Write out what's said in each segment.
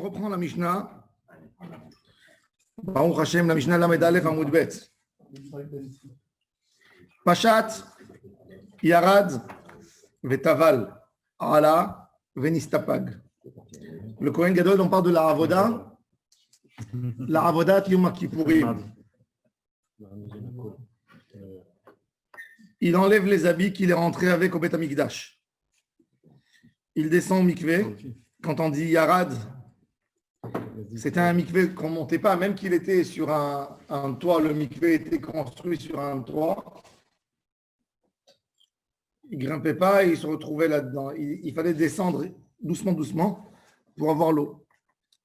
reprend la Mishnah. Baruch Hashem, la Mishnah Lamed Aleph Amud Bet. Pashat, Yarad, Vetaval, Ala, Venistapag. Le Kohen Gadol, on parle de la Avoda. La Avoda Yom Kippourim. Il enlève les habits qu'il est rentré avec au Beth Amikdash. Il descend au mikvé. Quand on dit Yarad, c'était un mikvé qu'on ne montait pas, même qu'il était sur un toit. Le mikvé était construit sur un toit. Il ne grimpait pas et il se retrouvait là-dedans. Il fallait descendre doucement, doucement pour avoir l'eau.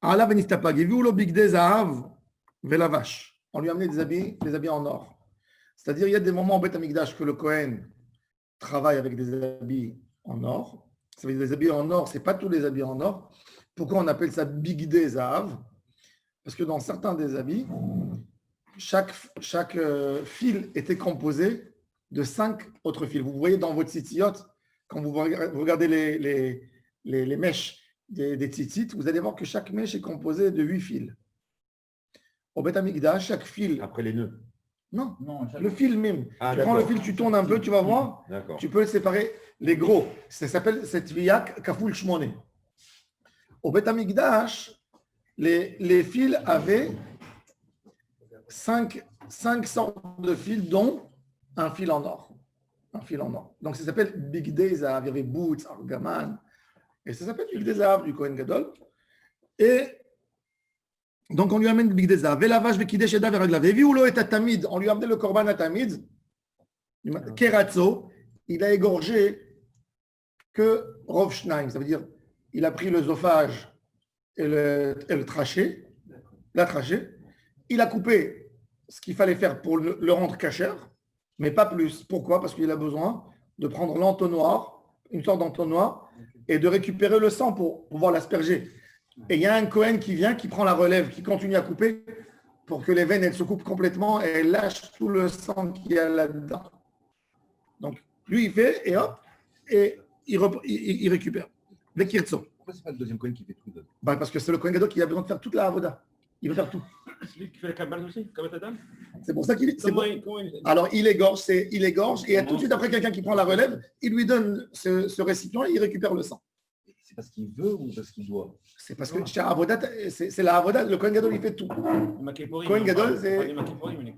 Allah benistapag. Il vu le bigdé zahav velavash. On lui a amené des habits en or. C'est-à-dire, il y a des moments au Beth Amikdash que le Kohen travaille avec des habits en or. Ça veut dire des habits en or, ce n'est pas tous les habits en or. Pourquoi on appelle ça bigdé zahav? Parce que dans certains des habits, chaque fil était composé de 5 autres fils. Vous voyez dans votre tzitziot, quand vous regardez les mèches des tzitzit, vous allez voir que chaque mèche est composée de 8 fils. Au Beth Amikdash, chaque fil... Après les nœuds. Non, le fil même. Tu prends le fil, tu tournes un peu, tu vas voir. D'accord. Tu peux séparer les gros. Ça s'appelle cette viyak kaful shmoné. Au Beth Amikdash, les fils avaient 5 sortes de fils, dont un fil en or. Un fil en or. Donc ça s'appelle Bigdé Zahav. Il y avait Boots, Argaman. Et ça s'appelle Bigdé Zahav du Kohen Gadol. Et donc on lui amène le Bigdé Zahav. Velavach vekidesh edav veraglav. Eviulo et tamid. On lui a amené le korban à tamid. Keratzo. Il a égorgé que Rov Shnaim. Ça veut dire il a pris l'œsophage et le trachet. La trachée. Il a coupé ce qu'il fallait faire pour le rendre cachère, mais pas plus. Pourquoi? Parce qu'il a besoin de prendre l'entonnoir, une sorte d'entonnoir, et de récupérer le sang pour pouvoir l'asperger. Et il y a un Kohen qui vient, qui prend la relève, qui continue à couper pour que les veines elles se coupent complètement et elles lâchent tout le sang qu'il y a là-dedans. Donc, lui, il fait, et hop, et il récupère. Pourquoi c'est pas le deuxième Kohen qui fait tout? Parce que c'est le Kohen Gadol qui a besoin de faire toute la avoda. Il veut faire tout. C'est lui qui fait la cabane aussi, comme Adam. C'est pour ça qu'il est. Alors, il égorge, et tout de suite après, quelqu'un qui prend la relève, il lui donne ce récipient et il récupère le sang. C'est parce qu'il veut ou parce qu'il doit? C'est parce que c'est la avoda, le Kohen Gadol, il fait tout. Kohen Gadol,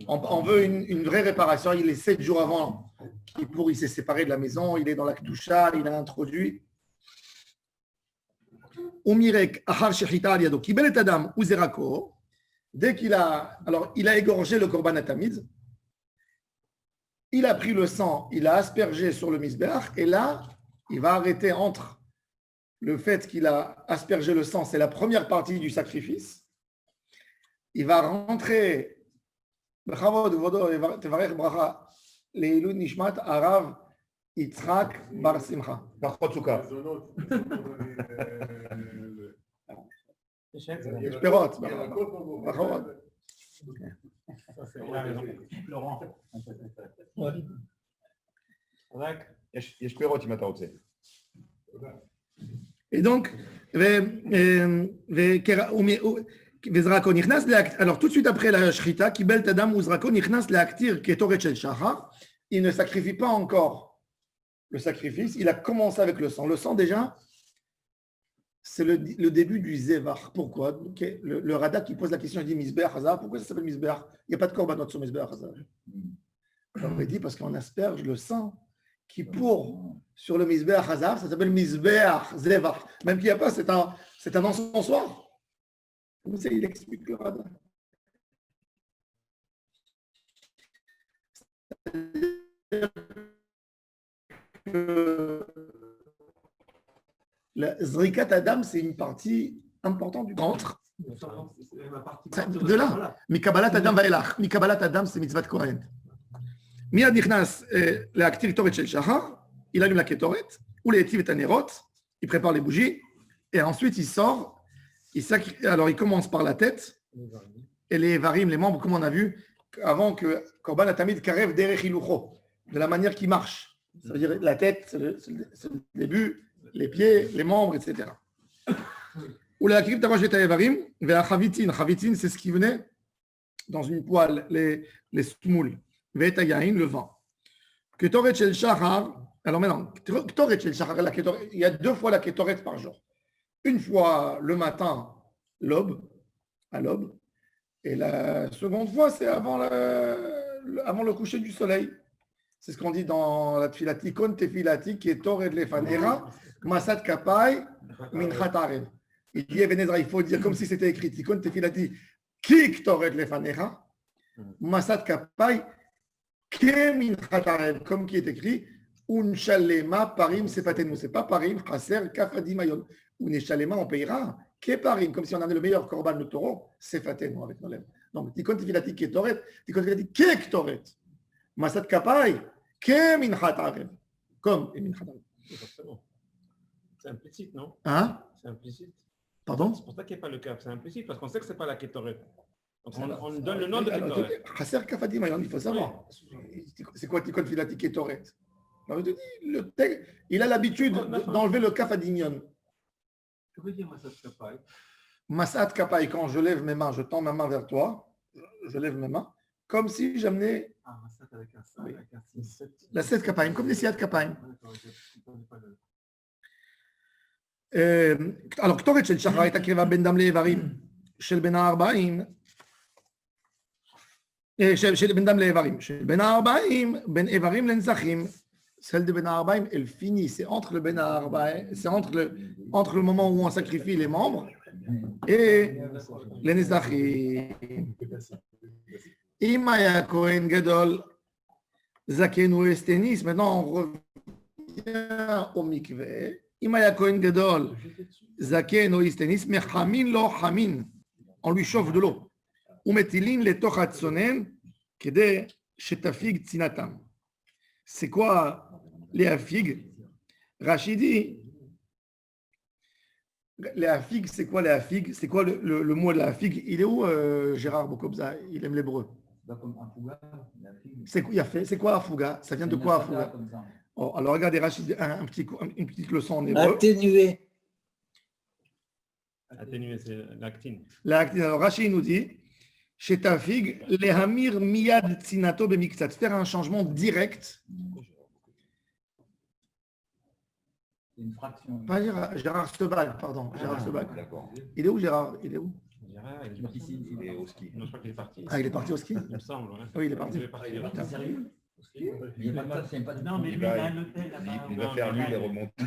on veut une vraie réparation. Il est 7 jours avant il s'est séparé de la maison, il est dans la Kedusha, il a introduit. Umirek achar shechita al yado kibel et adam uzerako. Dès qu'il a égorgé le korban atamid, il a pris le sang, il a aspergé sur le misbeach, et là, il va arrêter entre le fait qu'il a aspergé le sang, c'est la première partie du sacrifice. Il va rentrer Bechavod vodo tevarech bracha leilun nishmat arav Yitzhak bar Simcha. Par Chotsuka. יש פירות, בחורות. יש פירות אם אתה רוצה. Et donc, alors tout de suite après la shrita, Kibel Tadam Uzrako Nichnas Leaktir Ketoret Shel Shachar, il ne sacrifie pas encore le sacrifice, il a commencé avec le sang. Le sang déjà, c'est le début du Zévar. Pourquoi? Le Rada qui pose la question, il dit Misbeach Hazav. Pourquoi ça s'appelle Misbeach? Il n'y a pas de korbanot sur Misbeach Hazav. On dit parce qu'on asperge le sang qui pour sur le Misbeach Hazav, ça s'appelle Misbeach Zévar. Même qu'il n'y a pas, c'est un encensoir. Comme ça, il explique le Rada. La Zrikat Adam, c'est une partie importante du ventre. De là. Mikabalat Adam Vaelach. Mikabalat Adam, c'est mitzvat Kohen. Miad Nichnas, l'aktir Ketoret Shel Shachar, il allume la Ketoret, ou les Etiv et Tanerot, il prépare les bougies, et ensuite il sort. Alors il commence par la tête, et les Varim, les membres, comme on a vu, avant que Korban Atamid Karev Derech Hilucho, de la manière qu'il marche. Ça veut dire la tête, c'est le début, les pieds, les membres, etc. Ou la krib tavash et evarim, vers chavitin. Chavitin, c'est ce qui venait dans une poêle, les smoules. Veta yain, le vin. Ketoret shel shachar. Alors maintenant, ketoret shel shachar, il y a 2 fois la ketoret par jour. Une fois le matin, l'aube, à l'aube, et la seconde fois, c'est avant le coucher du soleil. C'est ce qu'on dit dans la tfilati, kon tefilati, ketoret lefanera, masat kapai, minchat arev. Il dit, Ebenezra, il faut dire comme si c'était écrit, tikon tefilati, ki ketoret lefanera, masat kapai, ke minchat arev, comme qui est écrit, unshalema parim sefatenu. C'est pas parim, chaser kafadim ayon. Uneshalema, on payera, ke parim, comme si on avait le meilleur korban de taureau, sefatenu avec nos lèvres. Donc, tikon tefilati ketoret, tikon tefilati ke ketoret. Masat kapai, ke minchat arev. Comme minchat arev. C'est implicite, non? Hein? C'est implicite. Pardon? C'est pour ça qu'il n'y a pas le cap. C'est implicite parce qu'on sait que ce n'est pas la kétoret. Donc on donne le nom de kétoret. Chaser kafadim ayon, il faut savoir. C'est quoi tikon tefilati ketoret? Alors, je te dis, le texte, il a l'habitude d'enlever le kafadimion. Que veut dire Masat Kapai? Masat kapai, quand je lève mes mains, je tends ma main vers toi, je lève mes mains, comme si j'amenais Masat avec un 5, oui. avec un 6, 7. La 7 kapaim, comme des siat kapaim. Alors, ktoret shel shachar et akriva ben dam le'evarim shel ben ha'arba'im shel ben dam le'evarim shel ben ha'arba'im ben evarim lentzachim. Celle de ben ha'arba'im, elle finit, c'est entre le ben ha'arba'im, c'est entre le moment où on sacrifie les membres et les nezachim. Imaya Kohen Gadol Zakenu Estenis. Maintenant, on revient au mikveh. Imaya Kohen Gadol Zakenu Estenis. Mechamin lo chamin. On lui chauffe de l'eau. Umetilin le tochatsonen kede shetafig tzinatam. C'est quoi les afig? Rachidi. Les afig, c'est quoi les afig? C'est quoi le mot de la afig? Il est où, Gérard Bokobza? Il aime l'hébreu. C'est quoi Afouga? Ça vient de quoi Afouga? Oh, alors regardez Rachid, une petite leçon en hébreu. Atténué. Atténué, c'est l'actine. L'actine. Alors Rachid nous dit, chez Tafig, les hamir miyad tsinato bemiktsat, faire un changement direct. Une fraction. Pas Gérard Stebag, pardon. Gérard Stebag. D'accord. Il est où Gérard? Il est où? Gérard, il est parti. Il est au ski. Non, je crois qu'il est parti. Ah, il est parti au ski? Il me semble. Ouais. Oui, il est parti. Il est parti. Putain. Sérieux? Il n'est pas, c'est pas Non, mais Il lui, il va- a un hôtel là-bas. Il va faire lui les remontées.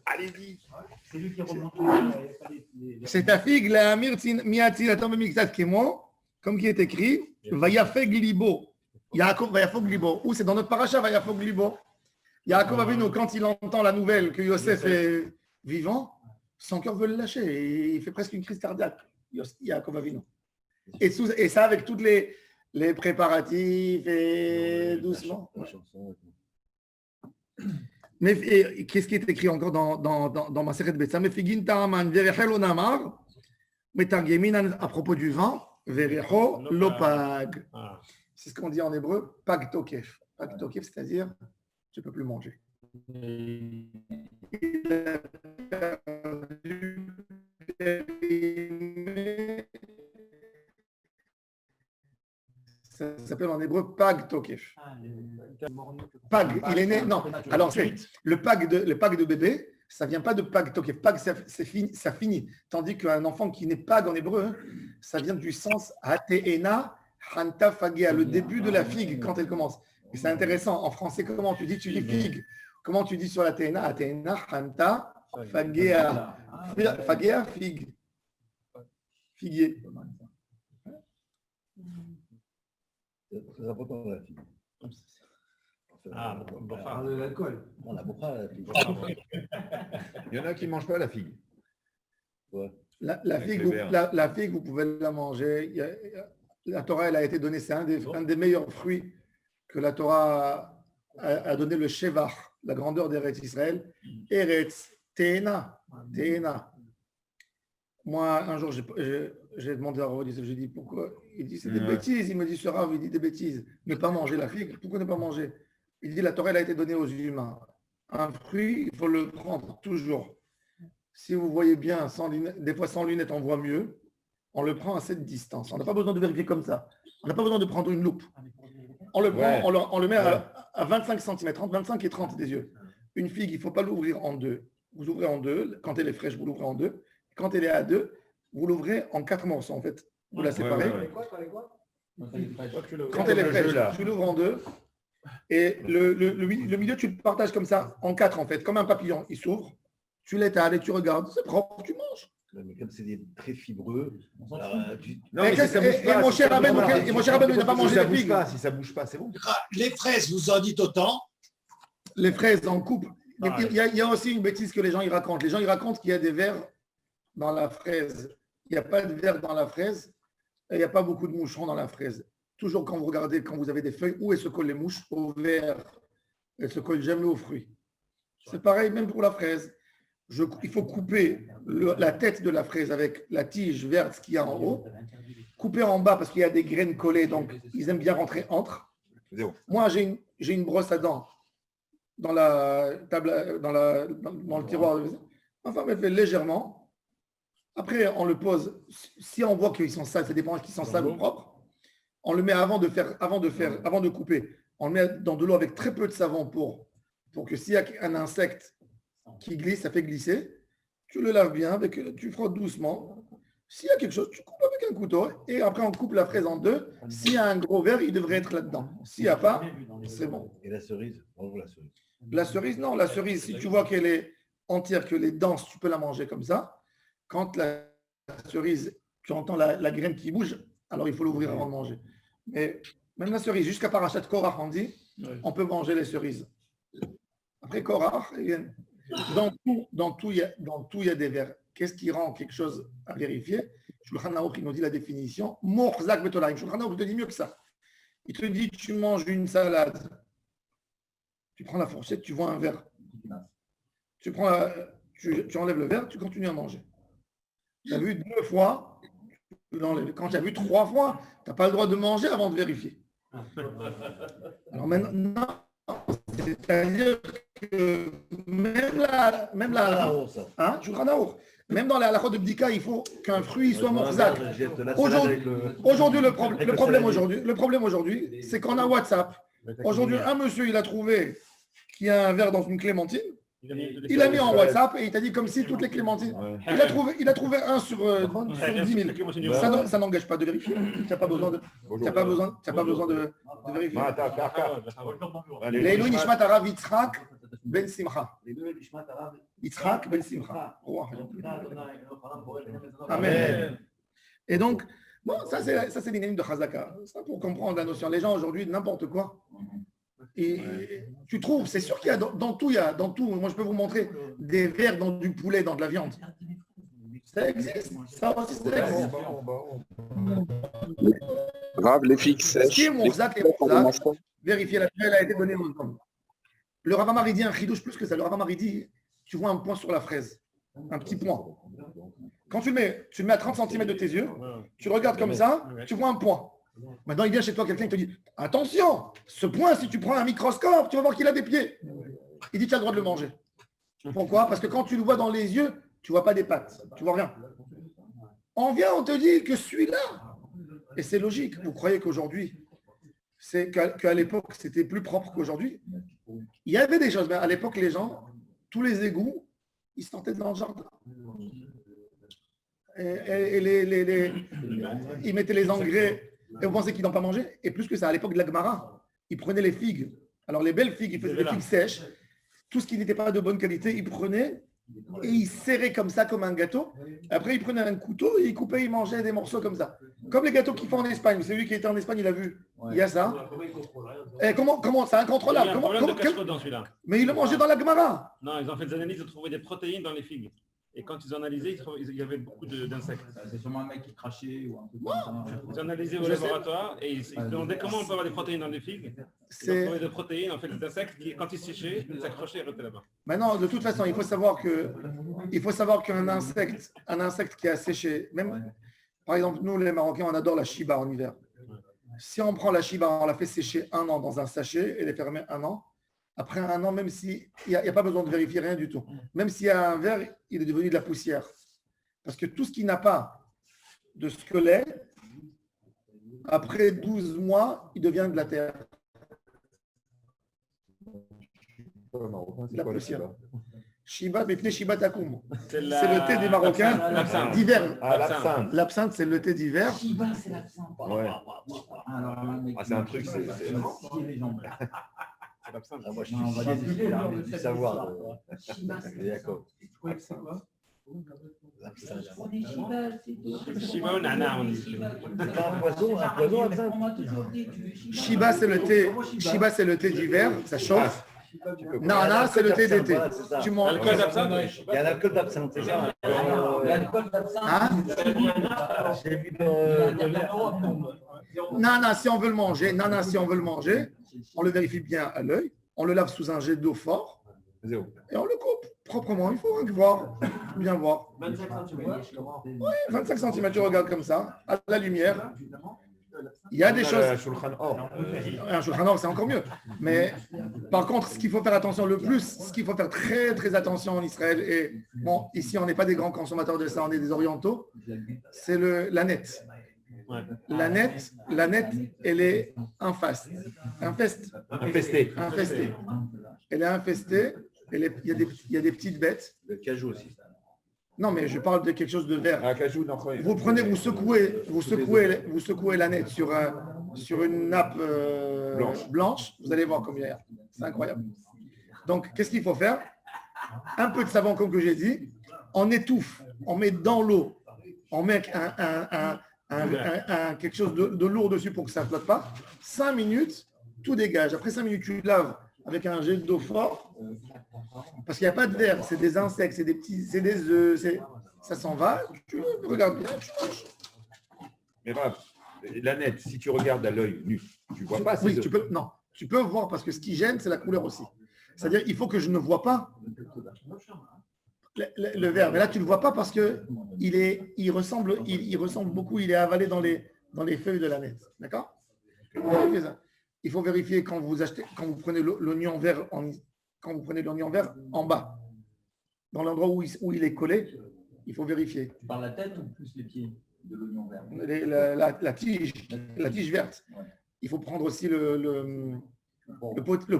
Allez-y. C'est lui qui remonte. C'est Tafig, la hamir miyad tsinato bemiktsat kemo, comme qui est écrit, Vayafeg libo. Yaakov Vayafog libo. Où c'est dans notre paracha Vayafog libo. Yaakov Avinu, quand il entend la nouvelle que Yosef est vivant, son cœur veut le lâcher. Et il fait presque une crise cardiaque. Yaakov Avinu. Et ça avec toutes les préparatifs et doucement. Mais qu'est-ce qui est écrit encore dans ma série de Betsa? Mefigin ta'aman verechel onamar, metargemin à propos du vin, verecho lopag. Ah. C'est ce qu'on dit en hébreu, pag tokef. Pag tokef, c'est-à-dire, tu ne peux plus manger. Ça s'appelle en hébreu pag tokef. Pag, il est né. Non, alors c'est le pag de bébé, ça vient pas de pag tokef. Pag, ça finit. Tandis qu'un enfant qui n'est pag en hébreu, hein, ça vient du sens hateena hanta fagia, le début de la figue quand elle commence. Et c'est intéressant. En français, comment tu dis figue? Comment tu dis sur la teena? Hateena hanta fagia. Fagia, figue. Figuier. C'est important la fille. Ah, bon, enfin, de l'alcool. On a beaucoup la fille. Il y en a qui ne mangent pas la figue. Ouais. La figue, la figue, vous pouvez la manger. La Torah, elle a été donnée, c'est un des meilleurs fruits que la Torah a donné, le Shevach, la grandeur d'Eretz Israël. Eretz, Teena. Moi, un jour, j'ai demandé à Rav Yosef, j'ai dit pourquoi? Il dit c'est des bêtises. Il me dit ce Rav, il dit des bêtises. Ne pas manger la figue. Pourquoi ne pas manger? Il dit la Torah, elle a été donnée aux humains. Un fruit, il faut le prendre toujours. Si vous voyez bien, sans lunettes, des fois sans lunettes, on voit mieux. On le prend à cette distance. On n'a pas besoin de vérifier comme ça. On n'a pas besoin de prendre une loupe. On le prend, Ouais. on le met à 25 cm, entre 25 et 30 des yeux. Une figue, il ne faut pas l'ouvrir en deux. Vous ouvrez en deux. Quand elle est fraîche, vous l'ouvrez en deux. Quand elle est à deux, vous l'ouvrez en 4 morceaux. En fait, vous la séparez. ouais. Quand elle est Comme le jeu, fraîche, là. tu l'ouvres en deux. Et le milieu, tu le partages comme ça, en 4 en fait, comme un papillon. Il s'ouvre, tu l'étales et tu regardes. C'est propre, tu manges. Mais comme c'est très fibreux. On s'en fout. Non, Et mais si qu'est-ce- ça bouge et pas. mon si cher ça bouge Rabbeinu, pas, et mon cher Rabbeinu, il n'a pas si mangé ça les bouge figues. pas, si ça bouge pas, c'est bon. Les fraises, vous en dites autant. Les fraises en coupe. Ah, Il y a aussi une bêtise que les gens ils racontent. Les gens ils racontent qu'il y a des vers dans la fraise. Il n'y a pas de vers dans la fraise et il n'y a pas beaucoup de moucherons dans la fraise. Toujours quand vous regardez, quand vous avez des feuilles, où elles se collent les mouches? Au verre. Elles se collent jamais aux fruits. C'est pareil même pour la fraise. Il faut couper la tête de la fraise avec la tige verte qu'il y a en haut. Couper en bas parce qu'il y a des graines collées, donc ils aiment bien rentrer entre. Zéro. Moi, j'ai une brosse à dents dans la table, dans le tiroir. Enfin, elle fait légèrement. Après, on le pose. Si on voit qu'ils sont sales, ça dépend qu'ils sont sales ou propres. On le met avant de couper. On le met dans de l'eau avec très peu de savon pour que s'il y a un insecte qui glisse, ça fait glisser. Tu le laves bien, tu frottes doucement. S'il y a quelque chose, tu coupes avec un couteau et après on coupe la fraise en deux. S'il y a un gros verre, il devrait être là-dedans. S'il n'y a pas, c'est bon. Et la cerise, bravo la cerise. La cerise, non, la cerise, si tu vois qu'elle est entière, qu'elle est dense, tu peux la manger comme ça. Quand la cerise, tu entends la graine qui bouge, alors il faut l'ouvrir avant de manger. Mais même la cerise, jusqu'à Parachat Korach, on dit, on peut manger les cerises. Après Korach, dans tout, il y a des vers. Qu'est-ce qui rend quelque chose à vérifier? Shulchan Aruch, il nous dit la définition. Morzak betolaim. Shulchan Aruch te dit mieux que ça. Il te dit, tu manges une salade. Tu prends la fourchette, tu vois un verre. Tu enlèves le verre, tu continues à manger. Tu as vu 2 fois, tu l'enlèves. Quand tu as vu 3 fois, tu n'as pas le droit de manger avant de vérifier. Alors maintenant, c'est-à-dire que même dans la halakha de Bdika, il faut qu'un fruit soit morzak. Aujourd'hui, le problème aujourd'hui, c'est qu'on a WhatsApp. Aujourd'hui, un monsieur, il a trouvé qu'il y a un verre dans une clémentine. Il a mis en WhatsApp et il t'a dit comme si toutes les clémentines. Il a trouvé un sur 10 000. Ça n'engage pas de vérifier. Tu n'as pas besoin de vérifier. Leilu Nishmat Harav Yitzhak Ben Simcha. Yitzhak Ben Simcha. Amen. Et donc, bon, ça c'est l'inanime de Chazaka. Ça pour comprendre la notion. Les gens aujourd'hui, n'importe quoi. Et tu trouves, c'est sûr qu'il y a dans tout, moi je peux vous montrer des vers dans du poulet, dans de la viande. Ça existe. Ça aussi, ça existe. Grave, les figues Ce qui est sèches. Morzak et Morzak, vérifiez la elle a été donnée aux hommes. Le Rav Amar, il dit un chidouche plus que ça. Le Rav Amar, il dit, tu vois un point sur la fraise, un petit point. Quand tu le mets à 30 cm de tes yeux, tu le regardes comme ça, tu vois un point. Maintenant, il vient chez toi, quelqu'un qui te dit, attention, ce point, si tu prends un microscope, tu vas voir qu'il a des pieds. Il dit, tu as le droit de le manger. Pourquoi? Parce que quand tu le vois dans les yeux, tu ne vois pas des pattes, tu ne vois rien. On te dit que celui-là, et c'est logique, vous croyez qu'aujourd'hui, c'est qu'à l'époque, c'était plus propre qu'aujourd'hui. Il y avait des choses, mais à l'époque, les gens, tous les égouts, ils sortaient dans le jardin. Ils mettaient les engrais. Et vous pensez qu'ils n'ont pas mangé? Et plus que ça, à l'époque de la Gemara, ils prenaient les figues. Alors les belles figues, ils faisaient des figues sèches. Tout ce qui n'était pas de bonne qualité, ils prenaient et ils serraient comme ça, comme un gâteau. Après, ils prenaient un couteau et ils coupaient, ils mangeaient des morceaux comme ça. Comme les gâteaux qu'ils font en Espagne. C'est lui qui était en Espagne, il a vu. Il y a ça. Et comment c'est incontrôlable. Il y a un problème de cache-croûte dans celui-là. Mais ils le mangeaient dans la Gemara. Non, ils ont fait des analyses, ils ont trouvé des protéines dans les figues. Et quand ils ont analysé, il y avait beaucoup d'insectes. C'est sûrement un mec qui crachait ou un truc comme ça. Ils ont analysé au laboratoire et ils se demandaient comment on peut avoir des protéines dans les figues. Ils ont trouvé des protéines, en fait, des insectes qui, quand ils séchaient, ils s'accrochaient et restaient là-bas. Maintenant, de toute façon, il faut savoir qu'un insecte qui a séché, même, par exemple, nous les Marocains, on adore la chiba en hiver. Si on prend la chiba, on la fait sécher 1 an dans un sachet et les fermer 1 an, Après un an, même s'il n'y a pas besoin de vérifier rien du tout. Même s'il y a un verre, il est devenu de la poussière. Parce que tout ce qui n'a pas de squelette, après 12 mois, il devient de la terre. La poussière. Shiba, mais Shiba Takoum. C'est le thé des Marocains L'absinthe. d'hiver. Ah, l'absinthe. L'absinthe, c'est le thé d'hiver. Shiba, c'est l'absinthe. Ouais. Alors, là, mec, Ah, c'est un truc, c'est- scier les jambes. C'est l'absinthe. Ah, moi, je Non, on va décider, là. du savoir. Shiba, c'est D'accord. On dit Shiba, c'est tout. Shiba ou nana, on dit. C'est pas un poison, absinthe. On m'a toujours dit, tu veux Shiba, c'est le thé d'hiver, ça chauffe. Nana, c'est le thé d'été. Tu manges. L'alcool d'absinthe, Il y a l'alcool d'absinthe, c'est ça. L'alcool d'absinthe. Hein? J'ai vu dans Nana, si on veut le manger, on le vérifie bien à l'œil, on le lave sous un jet d'eau fort Zéro. et on le coupe proprement. Il faut voir, bien voir. 25 cm. Oui, 25 cm, tu regardes comme ça, à la lumière. Il y a des choses. Shulchan Or. Un Shulchan Aruch, c'est encore mieux. Mais par contre, ce qu'il faut faire attention le plus, ce qu'il faut faire très très attention en Israël, et bon, ici on n'est pas des grands consommateurs de ça, on est des orientaux, c'est la nette. La nette, elle est infeste. Infesté. Elle est infestée. Il y a des petites bêtes. Le cajou aussi. Non, mais je parle de quelque chose de vert. Ah, cajou, non. Vous prenez, vous secouez la nette sur une nappe blanche. Vous allez voir combien il y a. C'est incroyable. Donc, qu'est-ce qu'il faut faire? Un peu de savon, comme que j'ai dit. On étouffe. On met dans l'eau. On met quelque chose de lourd dessus pour que ça ne flotte pas. 5 minutes, tout dégage. Après 5 minutes, tu laves avec un jet d'eau fort. Parce qu'il n'y a pas de verre, c'est des insectes, c'est des œufs, ça s'en va. Tu regardes bien, tu manges. Mais bref, la nette, si tu regardes à l'œil nu, tu vois pas. Oui, tu peux voir parce que ce qui gêne, c'est la couleur aussi. C'est-à-dire, il faut que je ne vois pas le verre. Mais là, tu ne le vois pas parce que il ressemble beaucoup, il est avalé dans les feuilles de la nette. D'accord? Il faut vérifier quand vous prenez l'oignon vert en bas, dans l'endroit où il est collé, il faut vérifier. Par la tête ou plus les pieds de l'oignon vert? La tige verte. Il faut prendre aussi le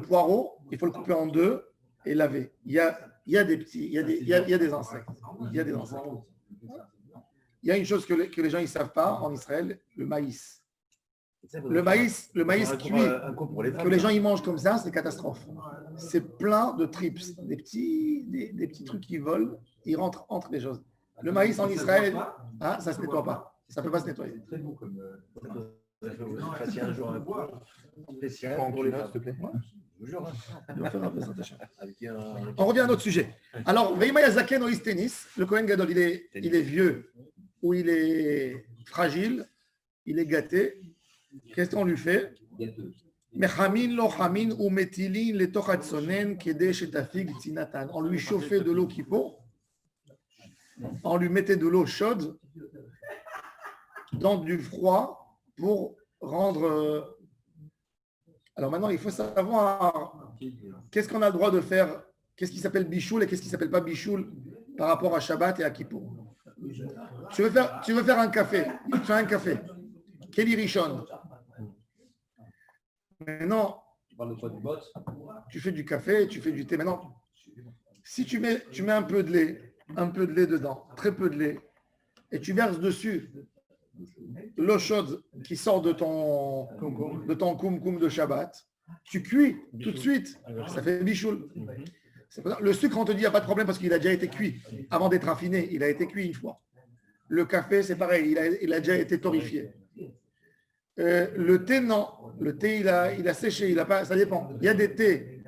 poireau, il faut le couper en deux et laver. Il y a des insectes. Il y a une chose que les gens ne savent pas en Israël, le maïs. Le maïs cuit, que les gens y mangent comme ça, c'est catastrophe. C'est plein de trips, des petits trucs qui volent, ils rentrent entre les choses. Le maïs en Israël, ça ne se nettoie pas. Ça ne peut pas se nettoyer. Très beau comme. Un jour un spécial pour les femmes, s'il te plaît. On revient à notre sujet. Alors, Veimaya Zaken Ois Tennis, le Kohen Gadol, il est vieux ou il est fragile, il est gâté. Qu'est-ce qu'on lui fait? On lui chauffait de l'eau qui faut, on lui mettait de l'eau chaude dans du froid pour rendre. Alors maintenant, il faut savoir qu'est-ce qu'on a le droit de faire, qu'est-ce qui s'appelle bichoul et qu'est-ce qui ne s'appelle pas bichoul par rapport à Shabbat et à Kippour. Tu veux faire un café, tu fais un café. Kelly Rishon. Maintenant, tu fais du café, tu fais du thé. Maintenant, si tu mets un peu de lait dedans, très peu de lait, et tu verses dessus l'eau chaude qui sort de ton koum de Shabbat, tu cuis tout de suite. Ça fait bichoul. Le sucre, on te dit, il n'y a pas de problème parce qu'il a déjà été cuit. Avant d'être raffiné, il a été cuit une fois. Le café, c'est pareil, il a déjà été torréfié. Le thé, non. Le thé, il a séché. Il a pas, ça dépend. Il y a des thés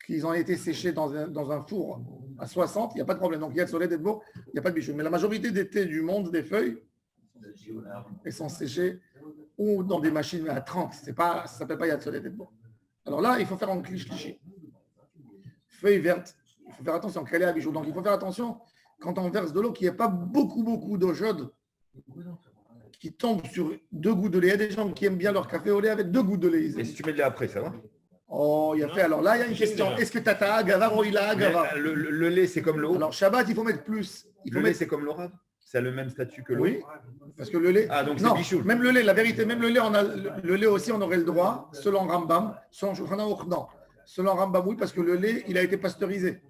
qui ont été séchés dans un four à 60, il n'y a pas de problème. Donc, il y a le soleil d'être beau, il n'y a pas de bichou. Mais la majorité des thés du monde, des feuilles, elles sont séchées ou dans des machines à 30. Ça ne s'appelle pas il y a le soleil d'être beau. Alors là, il faut faire en cliché. Feuilles vertes, il faut faire attention, calé à bichou. Donc, il faut faire attention quand on verse de l'eau, qu'il n'y ait pas beaucoup d'eau chaude qui tombe sur 2 gouttes de lait. Il y a des gens qui aiment bien leur café au lait avec 2 gouttes de lait. Et si tu mets de lait après, ça va? Oh, il a fait. Alors là, il y a une question. Est-ce que Tata Agavar ou Ila Agavar? Mais le lait, c'est comme l'eau. Alors, Shabbat, il faut mettre plus. Il faut Le lait, mettre. c'est comme l'eau rave. C'est le même statut que l'eau. Oui, parce que le lait. Ah, donc c'est non, bichoul. même le lait, la vérité, même le lait, le lait aussi, on aurait le droit, selon Rambam, selon Shulchan Aruch, non. Selon Rambam, oui, parce que le lait, il a été pasteurisé.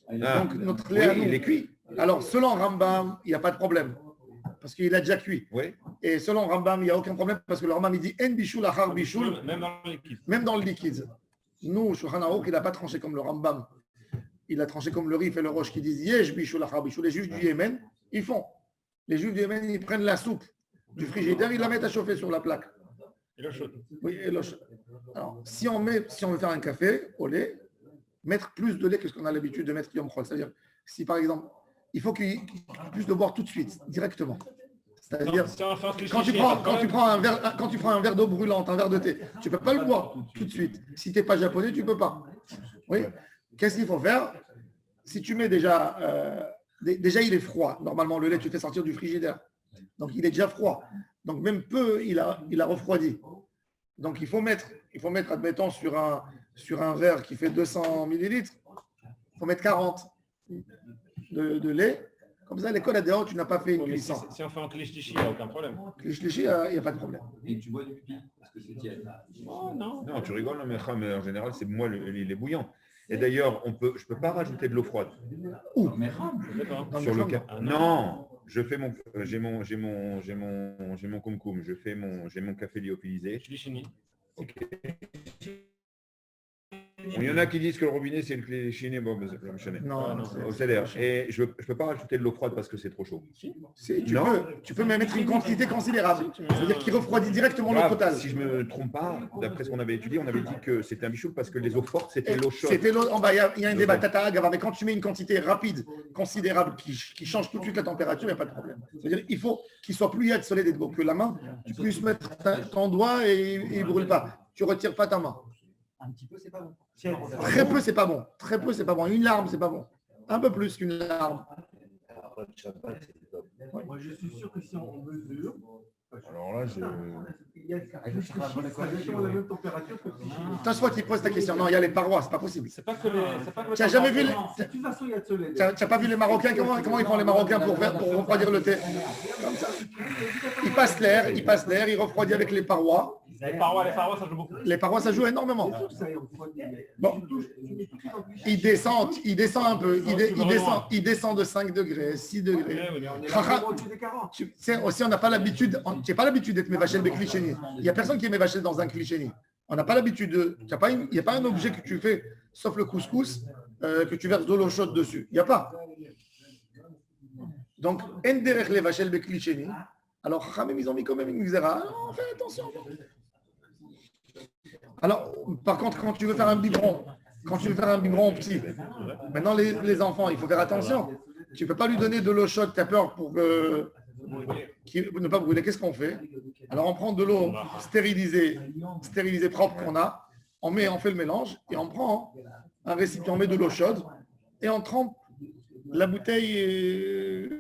Ah, Donc, notre oui, lait à nous. il est cuit. Alors, selon Rambam, il n'y a pas de problème. Parce qu'il a déjà cuit. Oui. Et selon Rambam, il n'y a aucun problème parce que le Rambam, il dit En bichoul achar bichoul, Même dans les liquides. même dans le liquide. Nous, Shulchan Aruch, il n'a pas tranché comme le Rambam. Il a tranché comme le Rif et le Roche qui disent Yesh bichoul achar bichoul. Les juifs du Yémen, ils font. Les juifs du Yémen, ils prennent la soupe du frigidaire, ils la mettent à chauffer sur la plaque. Et l'eau chaude. Oui, et l'eau chaude. Alors, si on veut faire un café au lait, mettre plus de lait que ce qu'on a l'habitude de mettre Yom Chol. C'est-à-dire, si par exemple, il faut qu'il y ait plus de boire tout de suite, directement. C'est-à-dire, quand tu prends un verre d'eau brûlante, un verre de thé, tu ne peux pas le boire tout de suite. Si tu n'es pas japonais, tu ne peux pas. Oui. Qu'est-ce qu'il faut faire? Si tu mets déjà il est froid. Normalement, le lait, tu fais sortir du frigidaire. Donc, il est déjà froid. Donc, même peu, il a refroidi. Donc, il faut mettre, admettons, sur un verre qui fait 200 millilitres, il faut mettre 40 de lait. Comme ça, l'école à dehors, tu n'as pas fait une cuisson. Si on fait un cliché, il n'y a aucun problème. Cliché, il n'y a pas de problème. Et tu bois du pipi parce que c'est tiède. Oh, non. Non, tu rigoles, mais en général, c'est moi, il est bouillant. Et d'ailleurs, je ne peux pas rajouter de l'eau froide. Où? D'accord. Sur le cas. Ah, non, je fais j'ai mon kumkum, j'ai mon café lyophilisé. Cliché. Il y en a qui disent que le robinet, c'est le clé chiné. Bon, Non, au CDR. Et je ne peux pas rajouter de l'eau froide parce que c'est trop chaud. Tu peux même mettre une quantité considérable. C'est-à-dire qu'il refroidit directement l'eau Grave, potable. si je ne me trompe pas, d'après ce qu'on avait étudié, on avait dit que c'était un bichoul parce que les eaux fortes, c'était l'eau chaude. C'était l'eau en bas. Il y a un débat Tata Agavar, mais quand tu mets une quantité rapide, considérable, qui change tout de suite la température, il n'y a pas de problème. C'est-à-dire qu'il faut qu'il soit plus yad soleil d'être beau que la main. Tu puisses mettre ton doigt et il ne brûle pas. Tu ne retires pas ta main. Un petit peu, c'est pas bon. Très peu, c'est pas bon. Très peu, c'est pas bon. Une larme, c'est pas bon. Un peu plus qu'une larme. Moi, je suis sûr que si on mesure, Alors là, il y a exactement la même température que Toi, qui pose ta question. Non, il y a les parois, c'est pas possible. C'est pas que le. Tu n'as jamais vu de toute façon, il y a de soleil. Tu n'as pas vu les Marocains, comment ils font les Marocains pour refroidir le thé? Comme ça. Ils passent l'air, ils refroidissent avec les parois. Les parois, ça joue beaucoup. Les parois, ça joue énormément. Bon, il descend un peu. Il descend de 5 degrés, 6 degrés. Tu sais, aussi, on n'a pas l'habitude, tu n'as pas l'habitude d'être mévachel beklichéni. Il n'y a personne qui est mévachel dans un clichéni. On n'a pas l'habitude de. Il n'y a pas un objet que tu fais, sauf le couscous, que tu verses de l'eau chaude dessus. Il n'y a pas. Donc, en derech les vachel beklichéni. Alors, Khamim, ils ont mis quand même une xéra. On fait attention. Alors, par contre, quand tu veux faire un biberon petit, maintenant les enfants, il faut faire attention. Tu ne peux pas lui donner de l'eau chaude, tu as peur pour ne pas brûler. Qu'est-ce qu'on fait? Alors, on prend de l'eau stérilisée propre qu'on a, on fait le mélange et on prend un récipient, on met de l'eau chaude et on trempe la bouteille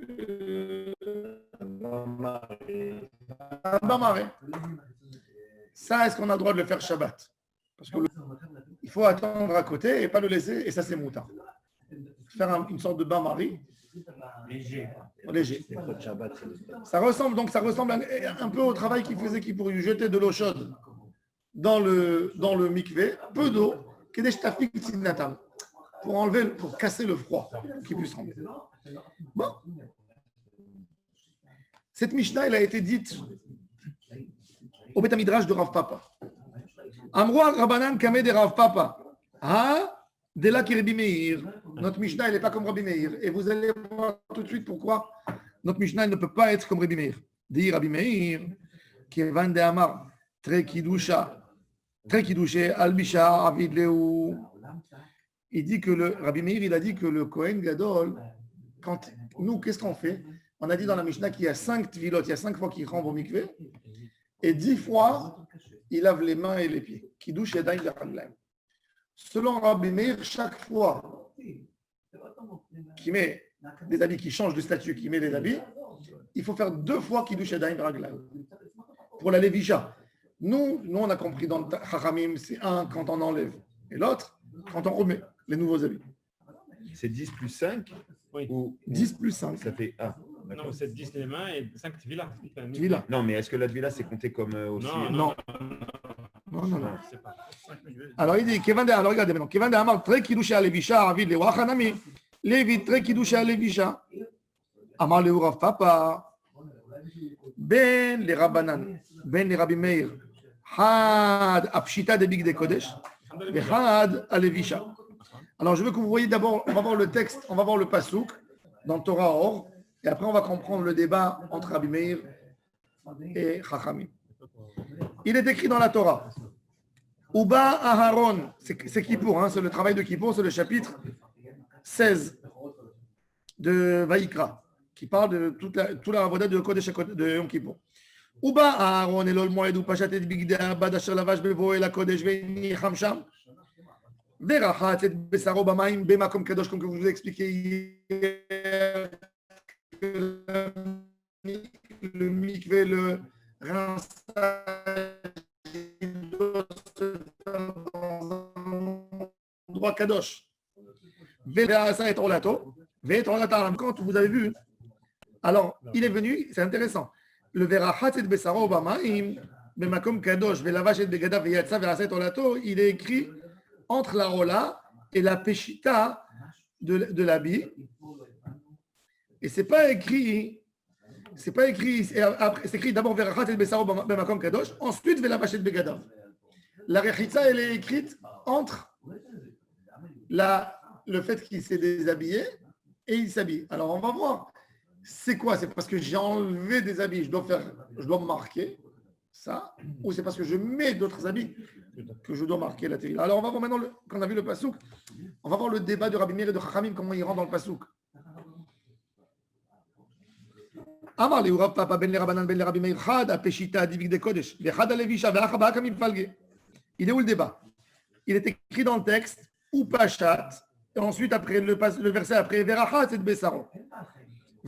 un bain-marais. Ça, est-ce qu'on a le droit de le faire Shabbat? Parce que il faut attendre à côté et pas le laisser, et ça c'est moutarde. Faire une sorte de bain-marie léger. Ça ressemble un peu au travail qu'il faisait, qui pour lui jeter de l'eau chaude dans le mikvé, peu d'eau, pour casser le froid, qu'il puisse rentrer. Bon. Cette Mishnah, elle a été dite au Beth Midrash de Rav Papa. Amroa Rabanan Kame de Rav Papa. De là qui Rabbi Meir. Notre Mishnah, elle n'est pas comme Rabbi Meir. Et vous allez voir tout de suite pourquoi notre Mishnah elle ne peut pas être comme Rabbi Meir. Dit Rabbi Meir, qui est Van de Amar, très kidouché, Albisha, Avid Leu. Il dit que Rabbi Meir, il a dit que le Kohen Gadol, nous, qu'est-ce qu'on fait? On a dit dans la Mishnah qu'il y a 5 tvilot, il y a 5 fois qu'il rentre au mikvé, et 10 fois, il lave les mains et les pieds. Kiddush Yadayim V'Raglayim. Selon Rabbi Meir, chaque fois qu'il met des habits, qui change de statut, qui met des habits, il faut faire 2 fois Kiddush Yadayim V'Raglayim. Pour la Lévisha. Nous, on a compris dans le Chachamim, c'est 1 quand on enlève. Et l'autre, quand on remet les nouveaux habits. C'est 10 plus 5 Oui. ou 10 plus 5. ça fait A. Non, c'est 10 les mains et 5 Tvila. Tvila. Non, mais est-ce que la Tvila, c'est compté comme aussi Non. Non. C'est pas. Alors il dit, alors regardez maintenant, Kevan de Amar, très kidusha levisha, avid le wachanami, Lévi, très kidusha levisha, Amar le Rav Papa, Ben les Rabbanan, Ben les Rabbi Meir, Had Apshita de Big de Kodesh, et Had Alevisha. Alors je veux que vous voyez d'abord, on va voir le texte, on va voir le pasouk dans Torah Or, et après on va comprendre le débat entre Rabbi Meir et Chachamim. Il est écrit dans la Torah. Uba Aharon, c'est Kippour, hein, c'est le travail de Kippour, c'est le chapitre 16 de Vaïkra, qui parle de toute la avoda de Kodesh de Yom Kippour. Uba Aharon elol moed upashat et bigdei abad asher lavash bevo el hakodesh ve'nicham sham verachat et besaro b'mayim b'makom kadosh, comme que je vous ai expliqué hier, le mikvé, le rinçage dans un endroit kadosh. Quand vous avez vu, alors il est venu, c'est intéressant. Le verachat et besaro b'mayim b'makom kadosh ve'lavash et begadav ve'yatsa ve'asa et olato, il est écrit entre la rola et la peshita de l'habit. Et c'est pas écrit, c'est écrit d'abord verachat et besaro b'makom kadosh, ensuite ve'lavash et begadav. La rechitza, elle est écrite entre le fait qu'il s'est déshabillé et il s'habille. Alors on va voir. C'est quoi? C'est parce que j'ai enlevé des habits, je dois marquer ça, ou c'est parce que je mets d'autres habits que je dois marquer la tefila. Alors on va voir maintenant, quand on a vu le pasouk, on va voir le débat de Rabbi Meir et de Chachamim, comment il rentre dans le pasouk. Amar le Rav Papa ben le Rabbanan ben le Rabbi Meir chad apeshita divik de kodesh vechad alevisha ve'achaba kamim falge. Il est où le débat? Il est écrit dans le texte ou pachat, et ensuite après le verset après verachat et besaro.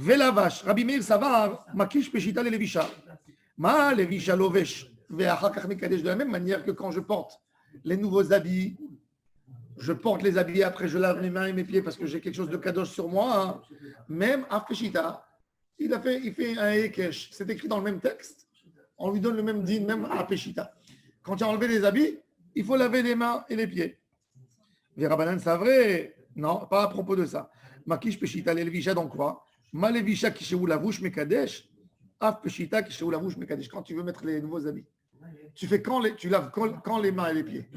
Velavash, Rabbi Meir Savar, Makish Peshita le Levisha. Ma Levisha Lovesh, Ve'achakach Mekadesh, de la même manière que quand je porte les nouveaux habits, je porte les habits, après je lave mes mains et mes pieds parce que j'ai quelque chose de kadosh sur moi. Même Af Peshita, il fait un Ekesh. C'est écrit dans le même texte. On lui donne le même din, même Af Peshita. Quand tu as enlevé les habits, il faut laver les mains et les pieds. Verabanan, c'est vrai? Non, pas à propos de ça. Makish Peshita le Levisha, donc quoi? Malevisha qui chez vous lavouche mekadesh, af peshita qui chez vous lavouche mekadesh. Quand tu veux mettre les nouveaux habits, tu fais tu laves quand les mains et les pieds,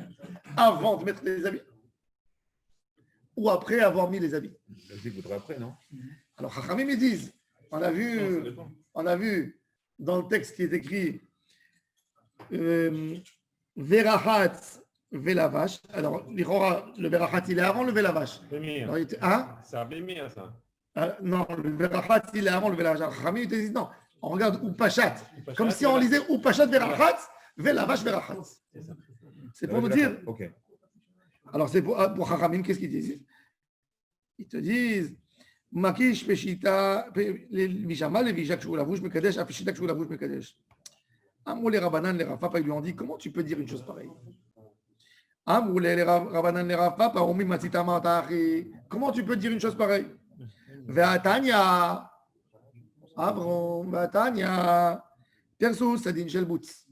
avant de mettre les habits, ou après avoir mis les habits. Je voudrais après, non? Alors Chachamim ils disent, on a vu dans le texte qui est écrit verachat velavash. Alors le verachat il est avant le velavash. Hein? C'est un bémir, ça. Non, le verachat, il est avant le velavash. Chachamim, ils te disent non. On regarde ou pachat. Comme si on lisait ou pachat verachat, velavash verachat. C'est pour nous dire. Ok. Alors, c'est pour Chachamim, qu'est-ce qu'ils disent? Ils te disent Makish peshita, Vishama, le Visha, Kshu lavouche, Mekadesh, Apeshita, Kshu lavouche, Mekadesh. Amrou les Rabbanan, les Rav Papa, ils lui ont dit comment tu peux dire une chose pareille? Amrou les Rabbanan, les Rav Papa, Omi Matzita Matachi. Comment tu peux dire une chose pareille? Ve'atanya, Avrom, Ve'atanya, Persus, Sadin Shelbutz,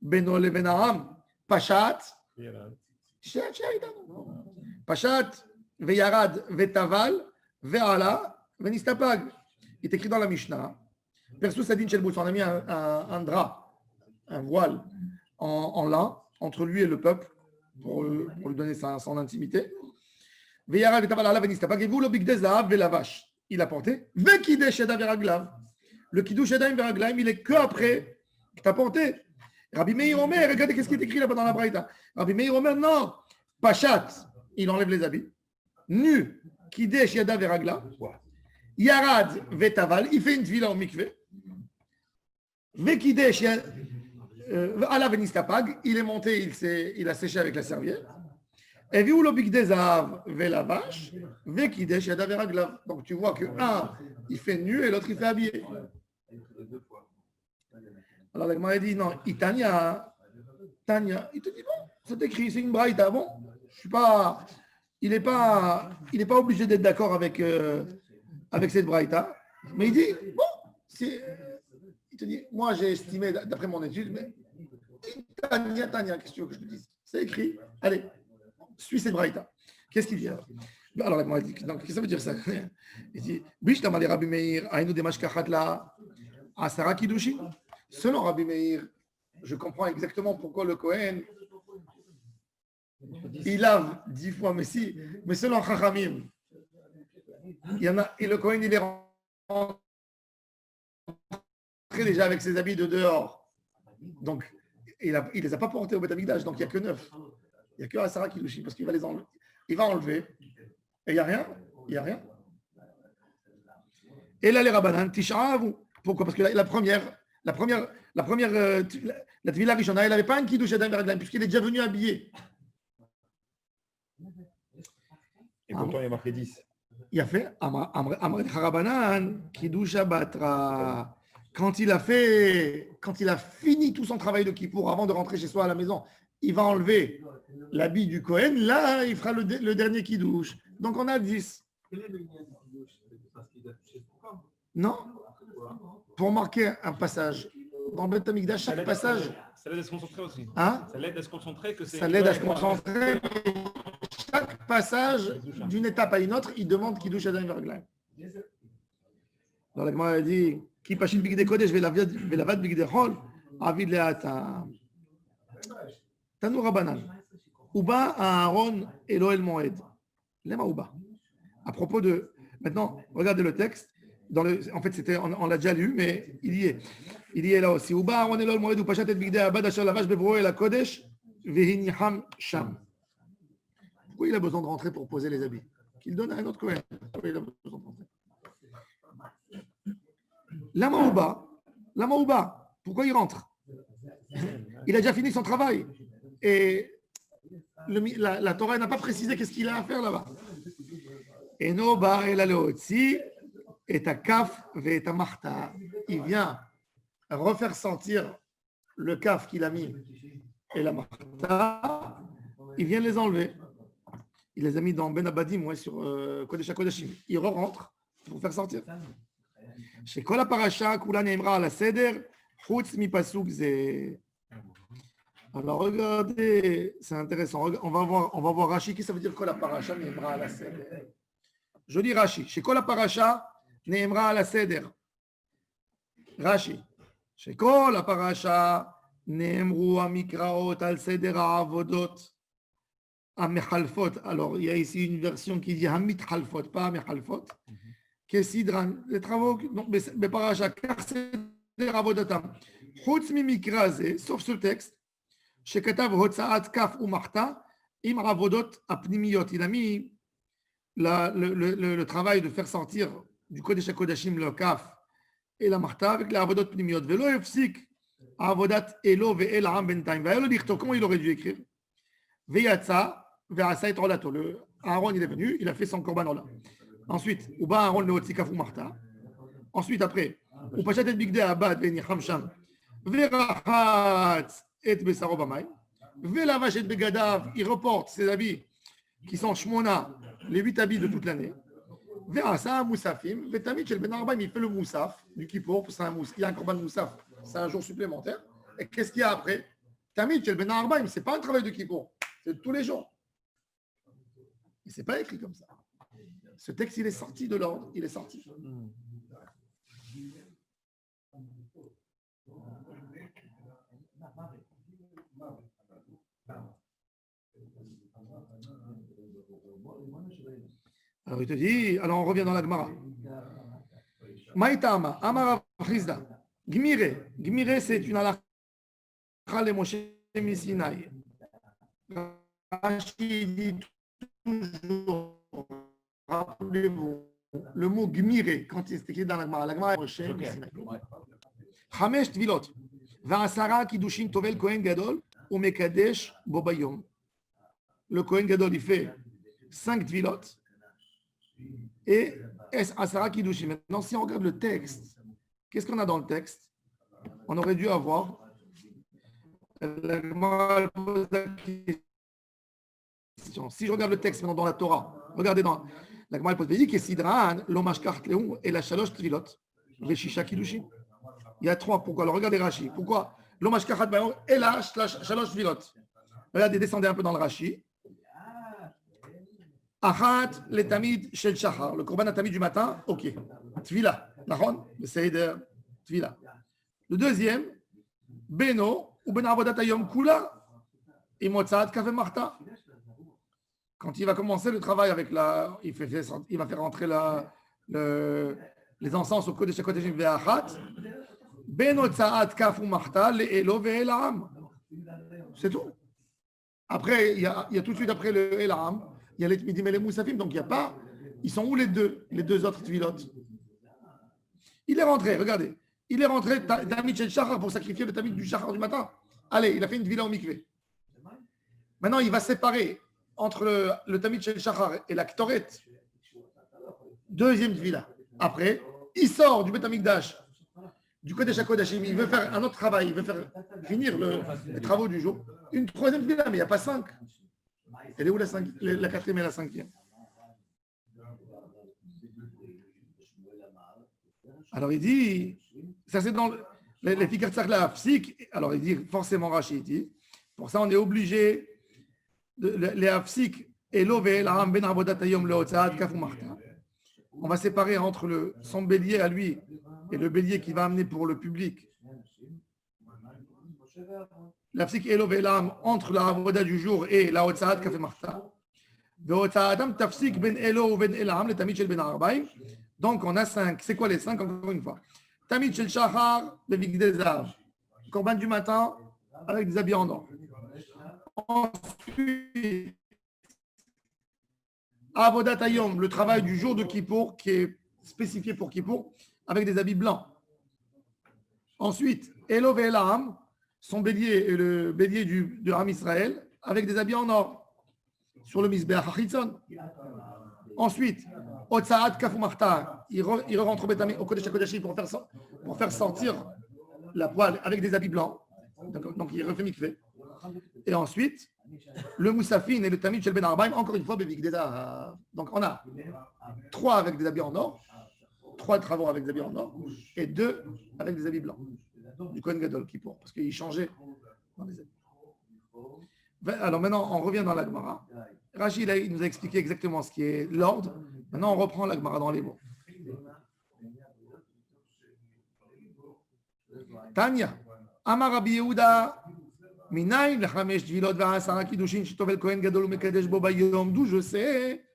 Beno Levenaham, Pachat, Pachat, Ve'yarad, Ve'taval, Ve'ala, Ve'nistapag. Il est écrit dans la Mishnah, Persus, Sadin Shelbutz, on a mis un drap, un voile en lin entre lui et le peuple pour lui donner son intimité. Ve'yarad, Ve'taval, Ve'ala, Ve'nistapag, et vous le bigdei zahav, Ve'lavash. Il a porté. Le kiddush yadayim veraglav. Le kiddush yadayim veraglav, il est que après que tu as porté. Rabbi Meir Omer, regardez qu'est-ce qui est écrit là-bas dans la Braïta. Rabbi Meir Omer, non. Pachat, il enlève les habits. Nu, kiddush yadayim veraglav. Yarad vetaval, il fait une tvila au mikvé. Vekidesh ala venistapag, il est monté, il a séché avec la serviette. Et vu le bigdei zahav velavash, vekidesh yadav veraglav. Donc tu vois que un il fait nu et l'autre il fait habillé. Alors la Gemara dit non, Tanya, il te dit bon, c'est écrit, c'est une braïta, bon, Je suis pas, il n'est pas obligé d'être d'accord avec, avec cette braïta. Mais il dit, bon, il te dit, moi j'ai estimé, d'après mon étude, mais Tania, qu'est-ce que tu veux que je te dise? C'est écrit, allez, suis cette braïta. Qu'est-ce qu'il dit alors? Alors, il dit, donc, qu'est-ce que ça veut dire ça? Il dit, Bishtam ali Rabbi Meir, Aïnou Demashkachat la Asara Kidushi. Selon Rabbi Meir, je comprends exactement pourquoi le Kohen il lave 10 fois, mais si, mais selon Chachamim, il y en a, et le Kohen il est rentré déjà avec ses habits de dehors. Donc, il ne les a pas portés au Beth Amikdash, donc il n'y a que 9. Il n'y a que Asara Kidushi, parce qu'il va les enlever. Il va enlever. Et il n'y a rien. Il n'y a rien. Et là, les Rabbanan, Tish'av, pourquoi? Parce que la première, la Tvila Rishona, elle n'avait pas un Kiddush Yadayim Vereglaim, puisqu'il est déjà venu habillé. Et pourtant, il y a marqué 10. Il a fait Amret Harabanan, Kiddush Batra. Quand il a fini tout son travail de Kippour avant de rentrer chez soi à la maison, il va enlever l'habit du Kohen. Là, il fera le dernier Kiddush. Donc, on a 10. Non? Pour marquer un passage. Dans le Beth Amikdash, chaque passage. Ça l'aide à se concentrer aussi. Hein? Ça l'aide à se concentrer que c'est. Ça l'aide à se concentrer. Chaque passage, d'une étape à une autre, il demande Kiddush Yadayim Vereglaim. Dans la Gemara, il dit Ki pashit bigdei kodesh velavad bigdei chol, avid le'ata. Tanu Rabbanan. Uba Aaron Elohel Moed. Lema Uba. À propos de. Maintenant, regardez le texte. En fait, on l'a déjà lu, mais il y est. Il y est là aussi. Uba Aaron Elohel Moed, ou Pashat et Bigdei Abad Asher Lavash Bevro El HaKodesh, Vehiniham Sham. Pourquoi il a besoin de rentrer pour poser les habits? Qu'il donne à un autre Kohen. Pourquoi il a besoin de rentrer? Lama Uba. Pourquoi il rentre? Il a déjà fini son travail. Et la Torah n'a pas précisé qu'est-ce qu'il a à faire là-bas. Et no ba el aleotzi et ta kaf ve ta marta. Il vient refaire sentir le kaf qu'il a mis et la marta. Il vient les enlever. Il les a mis dans Ben Abadim, ouais, sur Kodesh HaKodashim. Il rentre pour faire sortir. Chez Kol HaParasha, Kula Neimra ala Seder, Chutz mi pasuk ze. Alors regardez, c'est intéressant. On va voir Rashi. Qu'est-ce que ça veut dire Kol HaParasha Neimra ala Seder? Je dis Rashi. Chez Kol HaParasha Neimra ala Seder. Rashi. Chez Kol HaParasha Neimru Amikraot al Seder Ha'avodot. Amechalfot. Alors, il y a ici une version qui dit Hamit Halfot, pas Amechalfot. Kesidran, les travaux, donc, mais paracha, car c'est des ravodatam. Chutz mi mikraze, sauf ce texte, chez Katav Hotsaat Kaf ou Marta, im ravodot apnimiyot. Il a mis le travail de faire sortir du Kodesh HaKodashim le Kaf et la Marta avec les ravodot pnimiyot. Velo yefsik, avodat Elo ve'el Am bentaim. Velo dichto, comment il aurait dû écrire? Veyatsa. Aaron, il est venu, il a fait son korban ola. Ensuite, Uba Aaron le Otsikaf ou Marta. Ensuite, après, Upachat et Bigdei Abad Venicham Sham. Verachat et Besaro Bamay. Velavash et Begadav, il reporte ses habits qui sont Shmona, les 8 habits de toute l'année. Verasa Moussafim. Vetamit Shel Ben Arbaim, il fait le Moussaf du Kippour, il y a un korban Moussaf, c'est un jour supplémentaire. Et qu'est-ce qu'il y a après? Tamit Shel Ben Arbaim, c'est pas un travail de Kippour, c'est tous les jours. Et ce n'est pas écrit comme ça. Ce texte, il est sorti de l'ordre. Il est sorti. Alors, il te dit, alors on revient dans la Gemara. Maïtama, Amara Chizda, Gmire. Gmire, c'est une halakha le Moshe Misinaï. Rashi dit toujours, rappelez-vous, le mot gmiré, quand il est écrit dans la Gemara, Chamesh Tvilot, Va'asara Kiddushin Tovel Kohen Gadol, ou Mekadesh Bobayom. Le Kohen Gadol, il fait 5 Tvilot et Asara Kiddushin. Maintenant, si on regarde le texte, qu'est-ce qu'on a dans le texte? On aurait dû avoir la Gemara pose la question. question. Si je regarde le texte maintenant dans la Torah, regardez dans la Gemara pose Veyi Kesidran, l'omashkart leou et la shalosh tvilot, veshisha kiddushin. Il y a trois. Pourquoi? Alors regardez Rashi. Pourquoi? L'omashkart leou et la shalosh tvilot. Regardez, descendez un peu dans le Rashi. Achat le tamid shel shachar, le korban tamid du matin, ok. Tvila, nachon, le seder tvila. Le deuxième, beno ou ben avodat hayom kula, imotzat kafé marta. Quand il va commencer le travail avec la, il va faire rentrer les encens au kodesh kodeshim ve'achat, beno tzaat kafou marta le elo ve'elam. C'est tout. Après, il y a tout de suite après le elam. Il y a les Tmidim et les Moussafim, donc il n'y a pas. Ils sont où les deux autres Tvilot? Il est rentré, regardez. Il est rentré, Tamid Shel Shachar, pour sacrifier le Tamid du Shachar du matin. Allez, il a fait une Tvila au mikvé. Maintenant, il va séparer entre le Tamid Shel Shachar et la Ktoret. Deuxième Tvila. Après, il sort du Bet Hamikdash, du Kodesh HaKodashim. Il veut faire un autre travail, il veut faire finir les travaux du jour. Une troisième Tvila, mais il n'y a pas 5. Elle est où la quatrième et la cinquième? Alors il dit, ça c'est dans les figures de la physique. Alors il dit forcément Rachid. Pour ça on est obligé les hafsik et l'ové la ben avodat hayom leotzaat kaf marta. On va séparer entre son bélier à lui et le bélier qui va amener pour le public. La physique et l'ovélam entre la avoda du jour et la otsaat kafé marta. Ve'otsaatam tafsik ben elo ou ben elam le tamid shel ben arbaim. Donc on a 5. C'est quoi les 5 encore une fois? Tamid shel shachar le bigdei zahav. Korban du matin avec des habits en or. Ensuite, avodat hayom, le travail du jour de Kippour qui est spécifié pour Kippour avec des habits blancs. Ensuite, elo ve'elam, son bélier et le bélier de Ram Israël avec des habits en or sur le Mizbeach HaChitzon. Ensuite, Otsaat Kafou Marta, il rentre au Kodesh HaKodashim pour faire sortir la poêle avec des habits blancs. Donc il refait mikvé. Et ensuite, le Moussafin et le Tamid Shel Ben Arbaim, encore une fois, donc on a 3 avec des habits en or, 3 travaux avec des habits en or et 2 avec des habits blancs. Du Kohen Gadol Kippour, parce qu'il changeait dans les habits. Alors maintenant, on revient dans la Gemara. Rachid il nous a expliqué exactement ce qui est l'ordre. Maintenant, on reprend la Gemara dans les mots. Tanya, Amar Rabbi Yehuda, Minayin lechamesh tvilot ve'asara kiddushin shetovel Kohen Gadol u'mekadesh bo bayom. D'où je sais,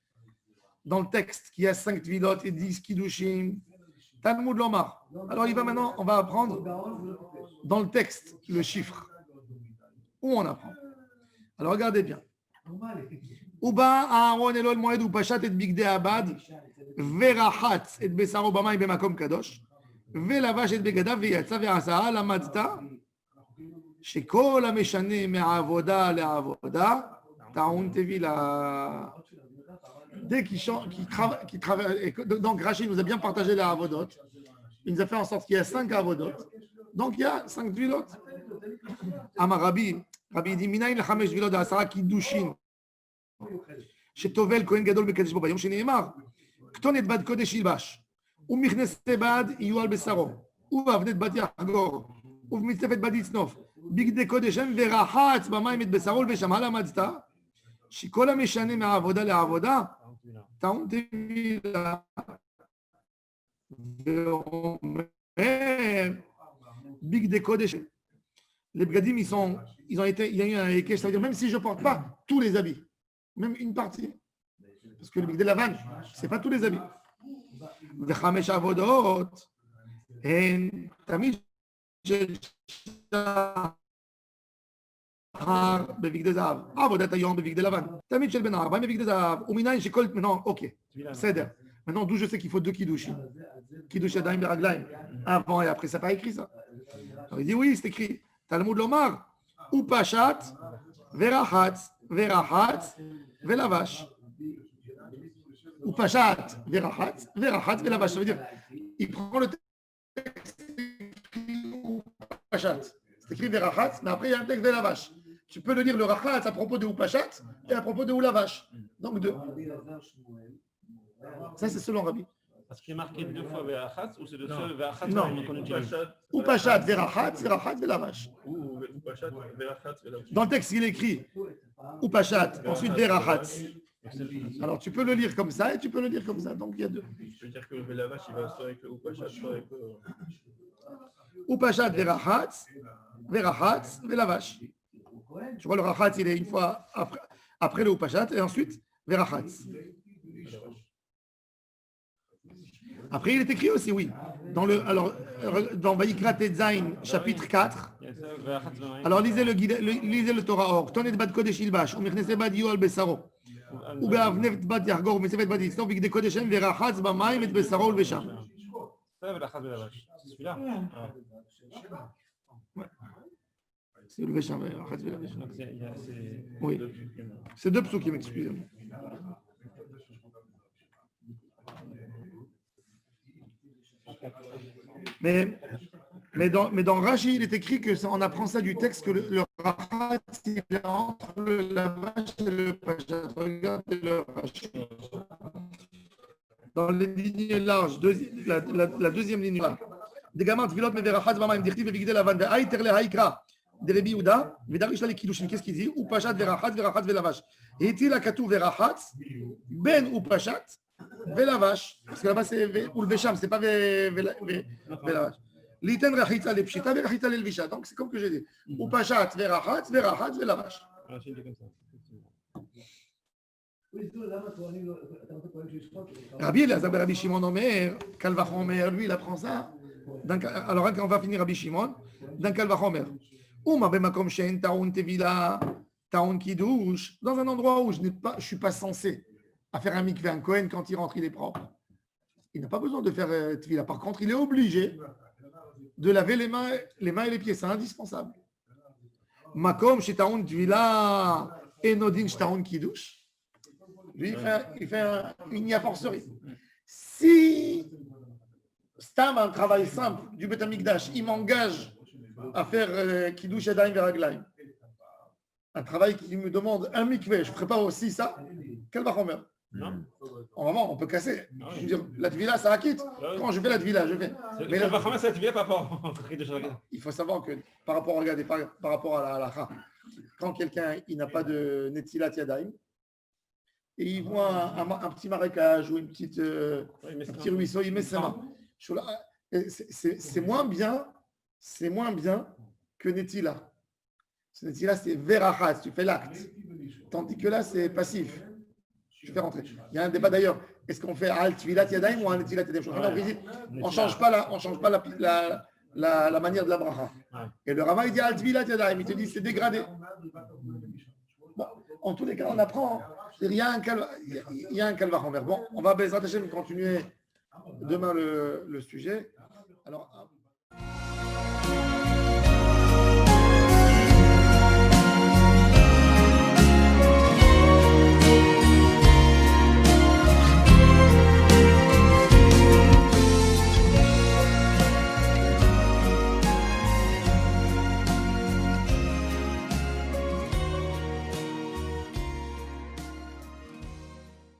dans le texte, qu'il y a 5 tvilot et 10 kiddushin. Talmud Lomar. Alors il va maintenant, on va apprendre dans le texte le chiffre. Où on apprend? Alors regardez bien. Uba Aaron Elol Moed Upashat et Bigdei Abad Verachatz et Besaro Bamay Bemakom Kadosh Velavash et Begadav Veyatza Ve'asa Lamadta Shekol Ameshane Me'avoda Le'avoda Ta'un Tevila. Dès qu'il travaille, donc Rachid nous a bien partagé les avodot. Il nous a fait en sorte qu'il y a 5 avodot. Donc il y a 5 tvilot. Amar Rabbi dit Minayin lechamesh tvilot ve'asara kiddushin. Shetovel Kohen Gadol bekadesh bo bayom sheneemar. Ktonet bad kodesh yilbash. U'michnese bad iyu al besaro. U'avnet bad yachgor. U'vmitzefet bad yitznof. Bigdei kodeshem ve'rachatz b'mayim et besaro ve'shama lamadta. שכל המשנה מהעבודה לעבודה, טעון תבילה. ואומר, בגדי קודש, les bgadim, ils ont été, il y a eu un équilibre, ça veut dire même si je ne porte pas tous les habits, même une partie, parce que le bigdei lavan, ce n'est pas tous les habits. וחמש עבודות, הן תמיד של בבגדי זהב, עבודת היום בבגדי לבן, תמיד של בן ארבעים בבגדי זהב, ומניין שכל, non, ok, בסדר. Maintenant, d'où je sais qu'il faut 2 kiddushim. Kiddush yadayim beraglaim. Avant et après, ça n'a pas écrit ça. Alors, il dit oui, c'est écrit. Talmud lomar, ou pachat, verachatz, velavash. Ou pachat, verachatz, velavash. Ça veut dire, il prend le texte écrit ou pachat. C'est écrit verachatz, mais après, il y a un texte velavash. Tu peux le lire le rachatz à propos de Upachat et à propos de Oulavash. Donc deux. Ça, c'est selon Rabbi. Parce qu'il est marqué deux fois Verachatz ou c'est le seul Non. Verachatz qu'on utilise? Upachat, Verachatz, Verachatz, Velavash. Ou Upachat, Verachatz, Velavash. Dans le texte, il est écrit Upachat, ensuite Verachatz. Alors, tu peux le lire comme ça et tu peux le lire comme ça. Donc, il y a deux. Je veux dire que le Velavash, il va soit avec le Upachat, soit avec le... Upachat, Verachatz, Verachatz, Velavash. Tu vois, le Rachatz, il est une fois après le Upachat et ensuite Verachatz. Après, il est écrit aussi, oui. Dans Vayikra Tetzain, chapitre 4. Alors, lisez le Torah Or. Tonet bat Kodesh Ilbash, ou Mechnese bat Yo al Besaro. Ou Be'avnev bat Yargor, ou Mesevet bat Yitzno, Vigde Kodeshem, Verachatz, Bamaim, et Besaro, le Besham. Ça, Verachatz, Velavash. C'est celui-là? C'est le Besham, Verachatz, Velavash. Donc, c'est... Oui. C'est deux psukim, excusez-moi. Mais dans Rashi, il est écrit que on apprend ça du texte que le rachat, il est entre le lavage et le pachat. Regardez le Rashi. Dans les lignes larges, la deuxième ligne là. Des gamins, vilot me verachat bamaim dirti vevigde lavan ve'aiter le haikra de Rabbi Yehuda vedarish la kiddushin. Qu'est-ce qu'il dit? Ou pachat verachat velavash. Et il a katou verachat ben ou pachat velavash. Parce que là-bas c'est ou le vesham, c'est pas velavash. L'iten rachitza le pshita verachitza le lvisha. Donc c'est comme que j'ai dit. Ou pachat verachat velavash. Rabbi Elazar ben Rabbi Shimon Omer, Kalvachomer, lui il apprend ça. Alors quand on va finir Rabbi Shimon, dans Kalvachomer. Ouma bemakom shein taoun tevila taoun kiddush, dans un endroit où je suis pas censé à faire un mikveh, un kohen quand il rentre il est propre. Il n'a pas besoin de faire tevila. Par contre, il est obligé de laver les mains et les pieds, c'est indispensable. Makom shetaoun tevila enodin shtaoun kiddush. Lui, il fait une forcerie. Si Stam a un travail simple du Beth Amikdash, il m'engage à faire Kiddush Yadayim Veraglaim, un travail qui me demande un mikveh, je ne ferai pas aussi ça, quel vachomer? On peut casser. Je veux dire, la tvila, ça acquitte. Quand je fais la tvila, je fais. Mais le vachomer, c'est la tvila par rapport il faut savoir que par rapport à la halakha, quand quelqu'un n'a pas de Netilat Yadayim, et il voit un petit marécage ou un petit ruisseau, il met ses mains. C'est moins bien que Netila. Netila, c'est verachat, tu fais l'acte. Tandis que là, c'est passif. Tu fais rentrer. Il y a un débat d'ailleurs. Est-ce qu'on fait al tvilat yadayim ou al netilat yadayim? On ne change pas la manière de la bracha. Et le Rama, il dit al tvilat yadayim. Il te dit c'est dégradé. Bon, en tous les cas, on apprend. Il y a un calvaire envers. Bon, on va Bezrat Hashem continuer demain le sujet. Alors,